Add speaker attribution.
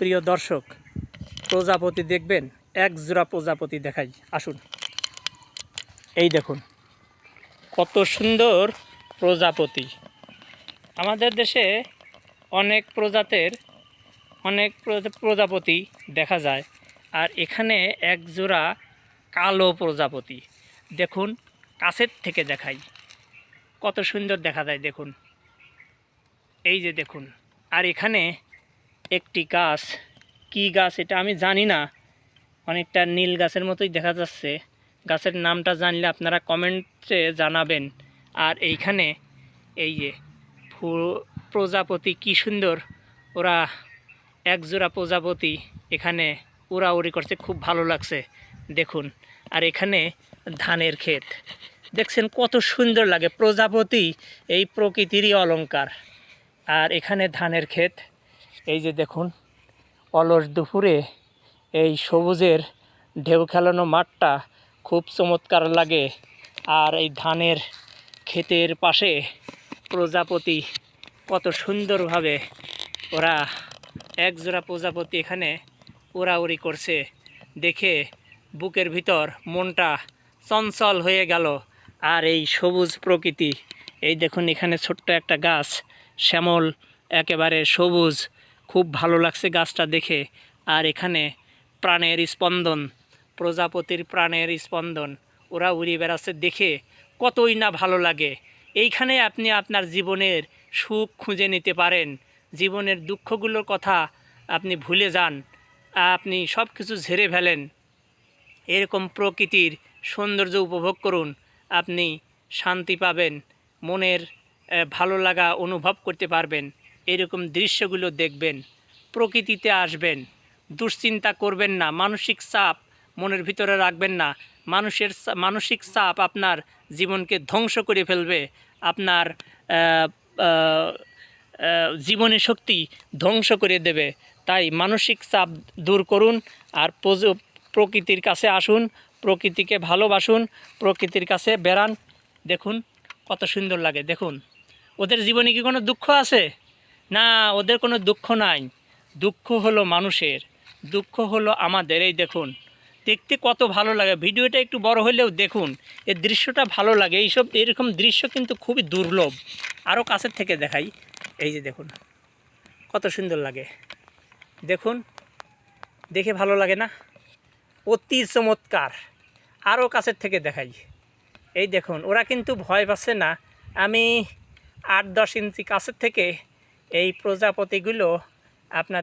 Speaker 1: প্রিয় দর্শক, প্রজাপতি দেখবেন, এক জোড়া প্রজাপতি দেখাই, আসুন। এই দেখুন কত সুন্দর প্রজাপতি। আমাদের দেশে অনেক প্রজাপতি দেখা যায়, আর এখানে এক জোড়া কালো প্রজাপতি। দেখুন, কাছের থেকে দেখাই, কত সুন্দর দেখা যায় দেখুন। এই যে দেখুন, আর এখানে একটি গাছ, কি গাছ এটা আমি জানি না, অনেকটা নীল গাছের মতোই দেখা যাচ্ছে। গাছের নামটা জানলে আপনারা কমেন্টে জানাবেন। আর এইখানে এই যে প্রজাপতি, কি সুন্দর ওরা, একজোড়া প্রজাপতি এখানে উড়াউড়ি করছে, খুব ভালো লাগছে দেখুন। আর এখানে ধানের ক্ষেত দেখছেন, কত সুন্দর লাগে। প্রজাপতি এই প্রকৃতিরই অলংকার। আর এখানে ধানের ক্ষেত, এই যে দেখুন, অলস দুপুরে এই সবুজের ঢেউ খেলানো মাঠটা খুব চমৎকার লাগে। আর এই ধানের ক্ষেতের পাশে প্রজাপতি কত সুন্দরভাবে ওরা, একজোড়া প্রজাপতি এখানে উড়াউড়ি করছে, দেখে বুকের ভিতর মনটা চঞ্চল হয়ে গেল। আর এই সবুজ প্রকৃতি, এই দেখুন এখানে ছোট্ট একটা গাছ, শ্যামল একেবারে সবুজ, খুব ভালো লাগছে গাছটা দেখে। আর এখানে প্রাণের স্পন্দন, প্রজাপতির প্রাণের স্পন্দন, ওরা উড়ে বেড়াচ্ছে দেখে কতই না ভালো লাগে। এইখানে আপনি আপনার জীবনের সুখ খুঁজে নিতে পারেন, জীবনের দুঃখগুলোর কথা আপনি ভুলে যান, আপনি সব কিছু ঝেড়ে ফেলেন, এরকম প্রকৃতির সৌন্দর্য উপভোগ করুন, আপনি শান্তি পাবেন, মনের ভালো লাগা অনুভব করতে পারবেন। এরকম দৃশ্যগুলো দেখবেন, প্রকৃতিতে আসবেন, দুশ্চিন্তা করবেন না, মানসিক চাপ মনের ভিতরে রাখবেন না। মানসিক চাপ আপনার জীবনকে ধ্বংস করে ফেলবে, আপনার জীবনের শক্তি ধ্বংস করে দেবে। তাই মানসিক চাপ দূর করুন, আর প্রকৃতির কাছে আসুন, প্রকৃতিকে ভালোবাসুন, প্রকৃতির কাছে বেড়ান। দেখুন কত সুন্দর লাগে। দেখুন, ওদের জীবনে কি কোনো দুঃখ আছে? না, ওদের কোনো দুঃখ নাই। দুঃখ হলো মানুষের, দুঃখ হলো আমাদের। এই দেখুন, দেখতে কত ভালো লাগে। ভিডিওটা একটু বড় হলেও দেখুন, এই দৃশ্যটা ভালো লাগে। এরকম দৃশ্য কিন্তু খুবই দুর্লভ। আরও কাছের থেকে দেখাই, এই যে দেখুন কত সুন্দর লাগে। দেখুন, দেখে ভালো লাগে না? অতি চমৎকার। আরও কাছের থেকে দেখাই, এই দেখুন, ওরা কিন্তু ভয় পাচ্ছে না। আমি 8-10 ইঞ্চি কাছের থেকে এই প্রজাপতিগুলো আপনার